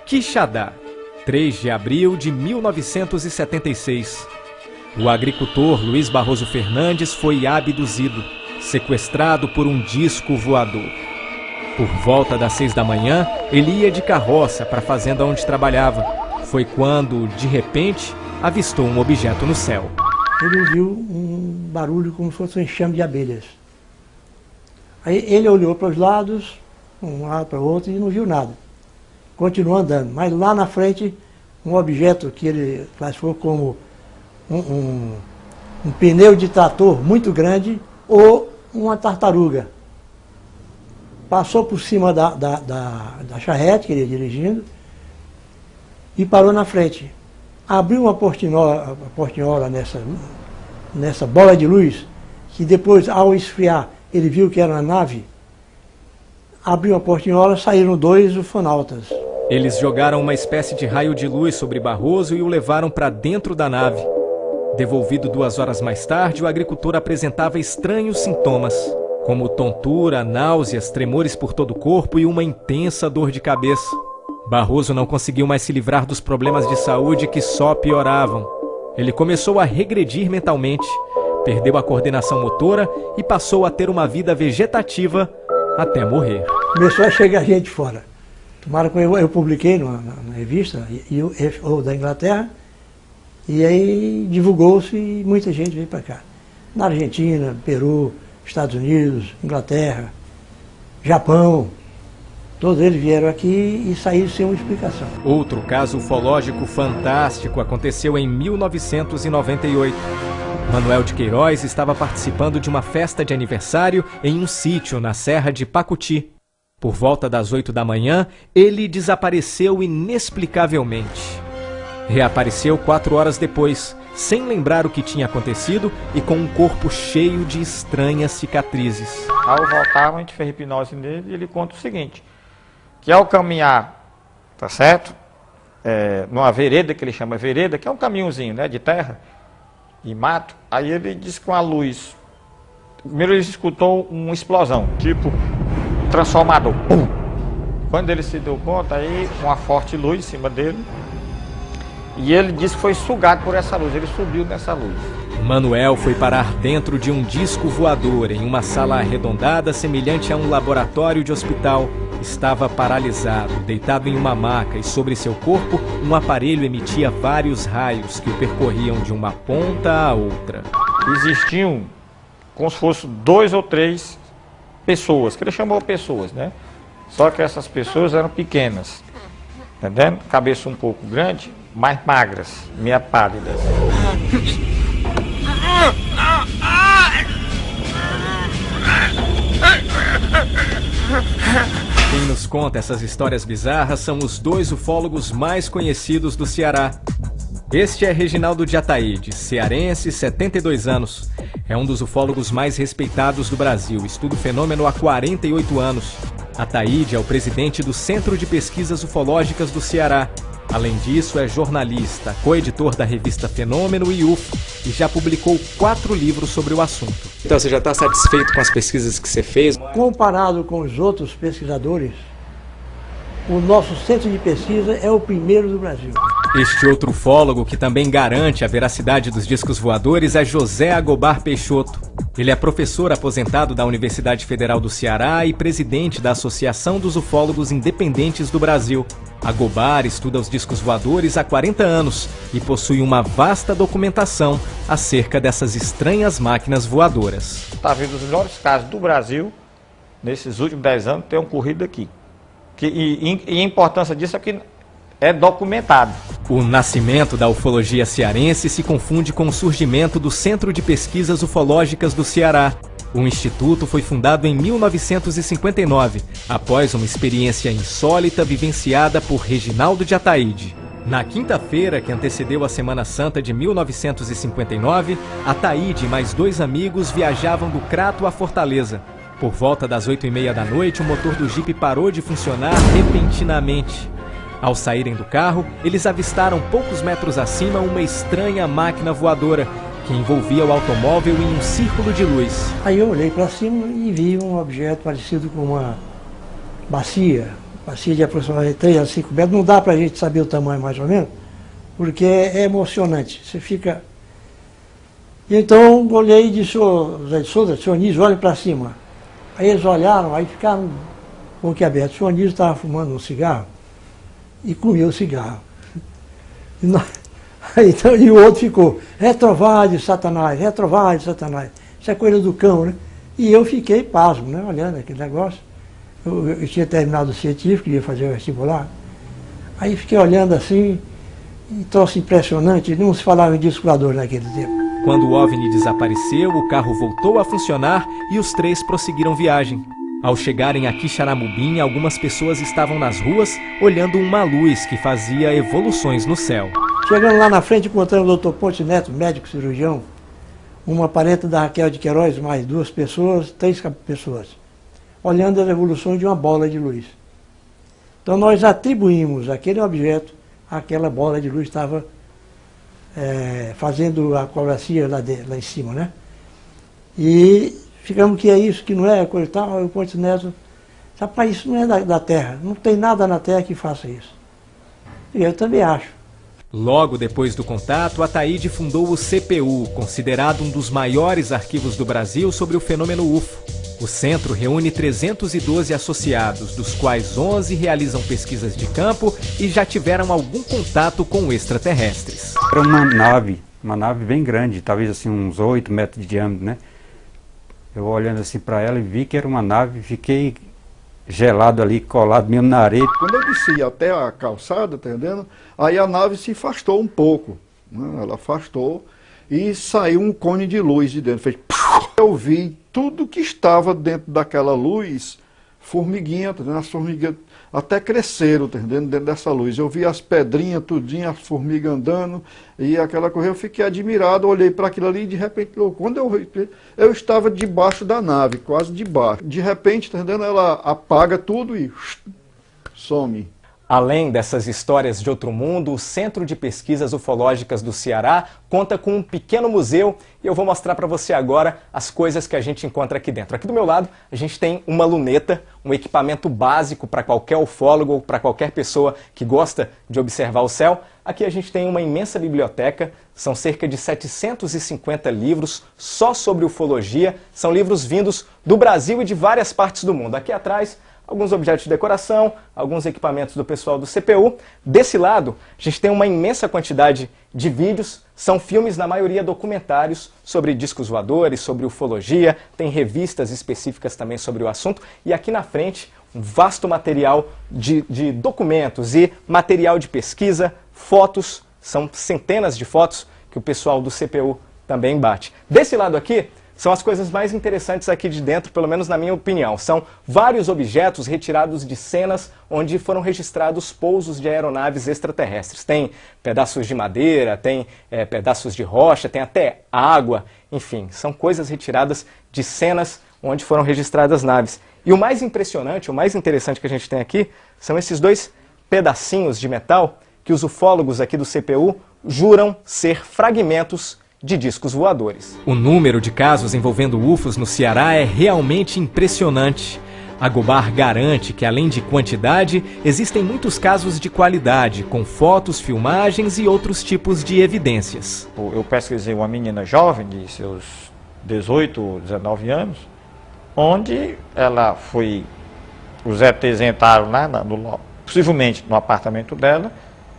Quixadá, 3 de abril de 1976. O agricultor Luiz Barroso Fernandes foi abduzido, sequestrado por um disco voador. Por volta das 6 da manhã, ele ia de carroça para a fazenda onde trabalhava. Foi quando, de repente, avistou um objeto no céu. Ele ouviu um barulho como se fosse um enxame de abelhas. Aí ele olhou para os lados, um lado para o outro, e não viu nada. Continuou andando, mas lá na frente, um objeto que ele classificou como um pneu de trator muito grande ou uma tartaruga. Passou por cima da charrete que ele ia dirigindo e parou na frente. Abriu uma portinhola nessa bola de luz, que depois, ao esfriar, ele viu que era uma nave. Abriu a portinhola, saíram 2 ufonautas. Eles jogaram uma espécie de raio de luz sobre Barroso e o levaram para dentro da nave. Devolvido 2 horas mais tarde, o agricultor apresentava estranhos sintomas, como tontura, náuseas, tremores por todo o corpo e uma intensa dor de cabeça. Barroso não conseguiu mais se livrar dos problemas de saúde que só pioravam. Ele começou a regredir mentalmente, perdeu a coordenação motora e passou a ter uma vida vegetativa até morrer. Começou a chegar gente fora. Tomara que eu publiquei na revista ou da Inglaterra, e aí divulgou-se e muita gente veio para cá. Na Argentina, Peru, Estados Unidos, Inglaterra, Japão, todos eles vieram aqui e saíram sem uma explicação. Outro caso ufológico fantástico aconteceu em 1998. Manuel de Queiroz estava participando de uma festa de aniversário em um sítio na Serra de Pacuti. Por volta das 8 da manhã, ele desapareceu inexplicavelmente. Reapareceu 4 horas depois, sem lembrar o que tinha acontecido e com um corpo cheio de estranhas cicatrizes. Ao voltar, a gente fez hipnose nele e ele conta o seguinte, que ao caminhar, tá certo? Numa vereda, que ele chama vereda, que é um caminhozinho, né, de terra e mato, aí ele disse que com a luz, primeiro ele escutou uma explosão, tipo transformador. Pum! Quando ele se deu conta, aí uma forte luz em cima dele, e ele disse que foi sugado por essa luz, ele subiu nessa luz. Manuel foi parar dentro de um disco voador em uma sala arredondada semelhante a um laboratório de hospital. Estava paralisado, deitado em uma maca, e sobre seu corpo um aparelho emitia vários raios que o percorriam de uma ponta a outra. Existiam como se fossem 2 ou 3 pessoas, que ele chamou pessoas, né? Só que essas pessoas eram pequenas, entendendo? Cabeça um pouco grande, mais magras, meio pálidas. Quem nos conta essas histórias bizarras são os 2 ufólogos mais conhecidos do Ceará. Este é Reginaldo de Ataíde, cearense, 72 anos. É um dos ufólogos mais respeitados do Brasil, estuda o fenômeno há 48 anos. Ataíde é o presidente do Centro de Pesquisas Ufológicas do Ceará. Além disso, é jornalista, coeditor da revista Fenômeno e UFO, e já publicou 4 livros sobre o assunto. Então você já está satisfeito com as pesquisas que você fez? Comparado com os outros pesquisadores, o nosso centro de pesquisa é o primeiro do Brasil. Este outro ufólogo que também garante a veracidade dos discos voadores é José Agobar Peixoto. Ele é professor aposentado da Universidade Federal do Ceará e presidente da Associação dos Ufólogos Independentes do Brasil. Agobar estuda os discos voadores há 40 anos e possui uma vasta documentação acerca dessas estranhas máquinas voadoras. Está vendo os melhores casos do Brasil, nesses últimos 10 anos, tem ocorrido aqui. E a importância disso é que é documentado. O nascimento da ufologia cearense se confunde com o surgimento do Centro de Pesquisas Ufológicas do Ceará. O instituto foi fundado em 1959, após uma experiência insólita vivenciada por Reginaldo de Ataíde. Na quinta-feira, que antecedeu a Semana Santa de 1959, Ataíde e mais 2 amigos viajavam do Crato à Fortaleza. Por volta das 8h30 da noite, o motor do jipe parou de funcionar repentinamente. Ao saírem do carro, eles avistaram poucos metros acima uma estranha máquina voadora que envolvia o automóvel em um círculo de luz. Aí eu olhei para cima e vi um objeto parecido com uma bacia, bacia de aproximadamente 3 a 5 metros, não dá para a gente saber o tamanho mais ou menos, porque é emocionante, você fica... Então, olhei e disse, ô Zé de Souza, senhor Anísio, olhe para cima. Aí eles olharam, aí ficaram boquiabertos. O senhor Anísio estava fumando um cigarro e comia o cigarro. Então, e o outro ficou, retrovade Satanás, retrovade Satanás. Isso é coisa do cão, né? E eu fiquei pasmo, né, olhando aquele negócio. Eu tinha terminado o científico, ia fazer o vestibular. Aí fiquei olhando assim, e troço impressionante, não se falava em disco voador naquele tempo. Quando o OVNI desapareceu, o carro voltou a funcionar e os três prosseguiram viagem. Ao chegarem a Quixaramubim, algumas pessoas estavam nas ruas olhando uma luz que fazia evoluções no céu. Chegando lá na frente, encontramos o Dr. Ponte Neto, médico cirurgião, uma parente da Raquel de Queiroz, mais 2 pessoas, 3 pessoas, olhando as evoluções de uma bola de luz. Então nós atribuímos aquele objeto àquela bola de luz que estava fazendo a acrobacia lá em cima, né? E ficamos que é isso, que não é coisa e tal. Aí o Ponte Neto, rapaz, isso não é da Terra, não tem nada na Terra que faça isso. E eu também acho. Logo depois do contato, Ataíde fundou o CPU, considerado um dos maiores arquivos do Brasil sobre o fenômeno UFO. O centro reúne 312 associados, dos quais 11 realizam pesquisas de campo e já tiveram algum contato com extraterrestres. Era uma nave bem grande, talvez assim uns 8 metros de diâmetro, né? Eu olhando assim para ela e vi que era uma nave, fiquei gelado ali, colado mesmo na areia. Quando eu desci até a calçada, tá entendendo? Aí a nave se afastou um pouco, né? Ela afastou e saiu um cone de luz de dentro, fez... Eu vi tudo que estava dentro daquela luz, formiguinha, tá entendendo? As formigas até cresceram, tá entendendo? Dentro dessa luz. Eu vi as pedrinhas, tudinho, as formigas andando, e aquela coisa, eu fiquei admirado, olhei para aquilo ali e de repente, quando eu estava debaixo da nave, quase debaixo. De repente, tá entendendo? Ela apaga tudo e some. Além dessas histórias de outro mundo, o Centro de Pesquisas Ufológicas do Ceará conta com um pequeno museu e eu vou mostrar para você agora as coisas que a gente encontra aqui dentro. Aqui do meu lado a gente tem uma luneta, um equipamento básico para qualquer ufólogo ou para qualquer pessoa que gosta de observar o céu. Aqui a gente tem uma imensa biblioteca, são cerca de 750 livros só sobre ufologia, são livros vindos do Brasil e de várias partes do mundo. Aqui atrás, alguns objetos de decoração, alguns equipamentos do pessoal do CPU. Desse lado, a gente tem uma imensa quantidade de vídeos, são filmes, na maioria documentários, sobre discos voadores, sobre ufologia, tem revistas específicas também sobre o assunto, e aqui na frente, um vasto material de documentos e material de pesquisa, fotos, são centenas de fotos que o pessoal do CPU também bate. Desse lado aqui, são as coisas mais interessantes aqui de dentro, pelo menos na minha opinião. São vários objetos retirados de cenas onde foram registrados pousos de aeronaves extraterrestres. Tem pedaços de madeira, tem pedaços de rocha, tem até água, enfim, são coisas retiradas de cenas onde foram registradas naves. E o mais impressionante, o mais interessante que a gente tem aqui, são esses 2 pedacinhos de metal que os ufólogos aqui do CPU juram ser fragmentos de discos voadores. O número de casos envolvendo UFOs no Ceará é realmente impressionante. Agobar garante que, além de quantidade, existem muitos casos de qualidade, com fotos, filmagens e outros tipos de evidências. Eu pesquisei uma menina jovem, de seus 18, 19 anos, onde ela foi... Os ETs entraram lá, possivelmente no apartamento dela,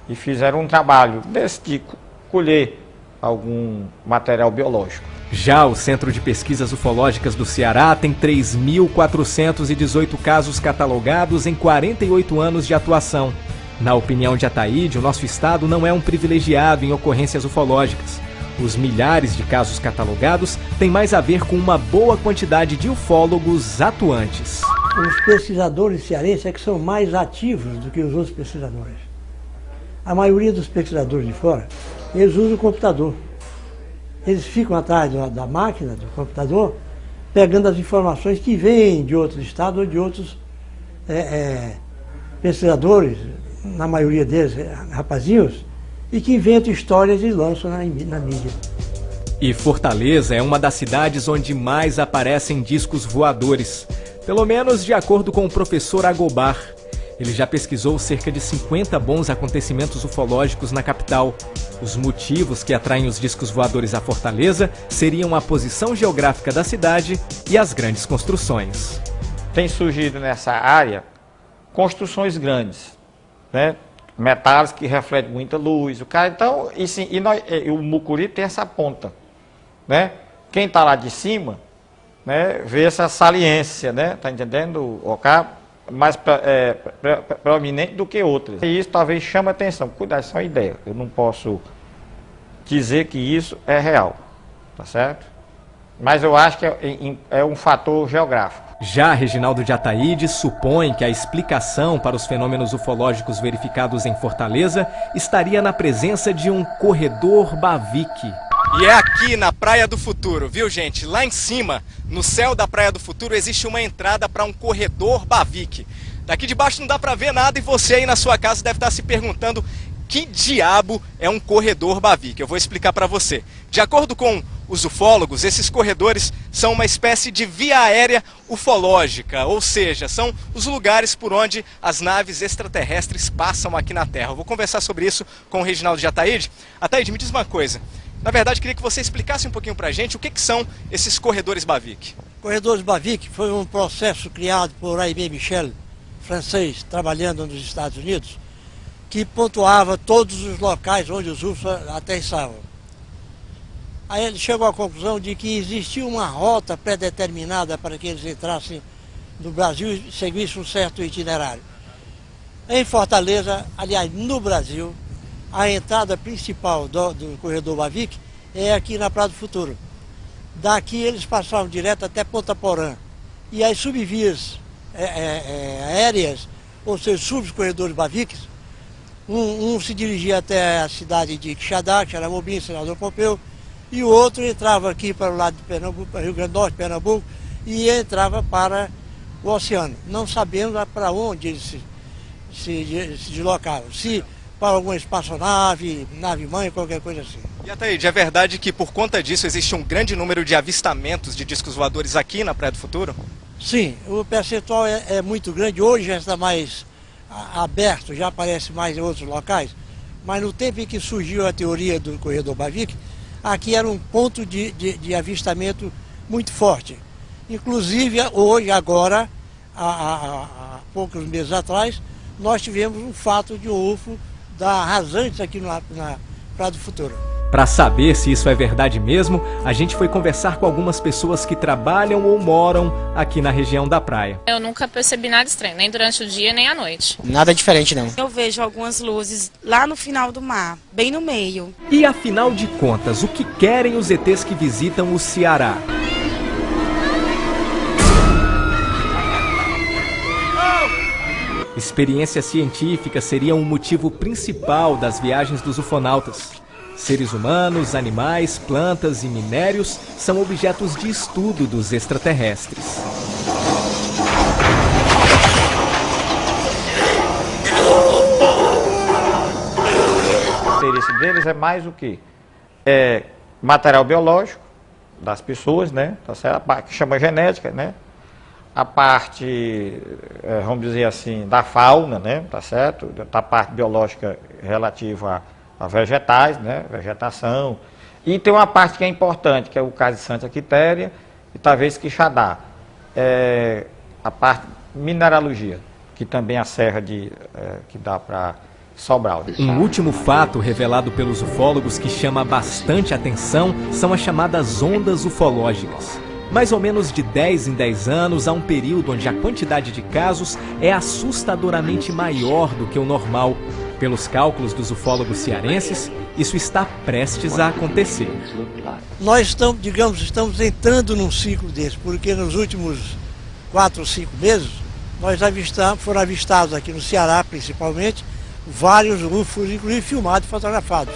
e fizeram um trabalho desse de colher algum material biológico. Já o Centro de Pesquisas Ufológicas do Ceará tem 3.418 casos catalogados em 48 anos de atuação. Na opinião de Ataíde, o nosso estado não é um privilegiado em ocorrências ufológicas. Os milhares de casos catalogados têm mais a ver com uma boa quantidade de ufólogos atuantes. Os pesquisadores cearenses é que são mais ativos do que os outros pesquisadores. A maioria dos pesquisadores de fora, eles usam o computador. Eles ficam atrás da máquina, do computador, pegando as informações que vêm de outros estados ou de outros pesquisadores, na maioria deles rapazinhos, e que inventam histórias e lançam na mídia. E Fortaleza é uma das cidades onde mais aparecem discos voadores, pelo menos de acordo com o professor Agobar. Ele já pesquisou cerca de 50 bons acontecimentos ufológicos na capital. Os motivos que atraem os discos voadores à Fortaleza seriam a posição geográfica da cidade e as grandes construções. Tem surgido nessa área construções grandes, né? Metais que refletem muita luz. Então, o Mucuri tem essa ponta, né? Quem está lá de cima, né, vê essa saliência, né? Tá entendendo? Mais proeminente do que outras. E isso talvez chame a atenção. Cuidado, isso é uma ideia. Eu não posso dizer que isso é real, tá certo? Mas eu acho que é um fator geográfico. Já Reginaldo de Ataíde supõe que a explicação para os fenômenos ufológicos verificados em Fortaleza estaria na presença de um corredor Bavick. E é aqui na Praia do Futuro, viu, gente? Lá em cima, no céu da Praia do Futuro, existe uma entrada para um corredor Bavick. Daqui de baixo não dá para ver nada e você aí na sua casa deve estar se perguntando que diabo é um corredor Bavick. Eu vou explicar para você. De acordo com os ufólogos, esses corredores são uma espécie de via aérea ufológica, ou seja, são os lugares por onde as naves extraterrestres passam aqui na Terra. Eu vou conversar sobre isso com o Reginaldo de Ataíde. Ataíde, me diz uma coisa. Na verdade, queria que você explicasse um pouquinho pra gente o que são esses corredores Bavick. Corredores Bavick foi um processo criado por Aimé Michel, francês, trabalhando nos Estados Unidos, que pontuava todos os locais onde os UFOs aterrissavam. Aí ele chegou à conclusão de que existia uma rota pré-determinada para que eles entrassem no Brasil e seguissem um certo itinerário. Em Fortaleza, aliás, no Brasil, a entrada principal do corredor Bavick é aqui na Praia do Futuro. Daqui eles passavam direto até Ponta Porã. E as subvias aéreas, ou seja, subcorredores Bavick, um se dirigia até a cidade de Quixadá, Xaramobim, Senador Pompeu, e o outro entrava aqui para o lado de Pernambuco, para Rio Grande do Norte, Pernambuco, e entrava para o oceano. Não sabemos para onde eles se deslocavam. Se para alguma espaçonave, nave-mãe, qualquer coisa assim. E Ataíde, é verdade que por conta disso existe um grande número de avistamentos de discos voadores aqui na Praia do Futuro? Sim, o percentual é muito grande. Hoje já está mais aberto, já aparece mais em outros locais. Mas no tempo em que surgiu a teoria do corredor Bavick, aqui era um ponto de avistamento muito forte. Inclusive, hoje, agora, há poucos meses atrás, nós tivemos um fato de um UFO da rasante aqui na Praia do Futuro. Para saber se isso é verdade mesmo, a gente foi conversar com algumas pessoas que trabalham ou moram aqui na região da praia. Eu nunca percebi nada estranho, nem durante o dia, nem à noite. Nada diferente, não. Eu vejo algumas luzes lá no final do mar, bem no meio. E afinal de contas, o que querem os ETs que visitam o Ceará? Experiência científica seria um motivo principal das viagens dos ufonautas. Seres humanos, animais, plantas e minérios são objetos de estudo dos extraterrestres. O interesse deles é mais o quê? É material biológico das pessoas, né? Tá certo? A parte que chama genética, né? A parte, vamos dizer assim, da fauna, né? Tá certo? A parte biológica relativa a vegetais, né? Vegetação. E tem uma parte que é importante, que é o caso de Santa Quitéria e talvez Quixadá. A parte mineralogia, que também a serra que dá para Sobral. Um último fato revelado pelos ufólogos que chama bastante atenção são as chamadas ondas ufológicas. Mais ou menos de 10 em 10 anos há um período onde a quantidade de casos é assustadoramente maior do que o normal. Pelos cálculos dos ufólogos cearenses, isso está prestes a acontecer. Nós estamos entrando num ciclo desse, porque nos últimos 4 ou 5 meses, foram avistados aqui no Ceará, principalmente, vários UFOs, inclusive filmados e fotografados.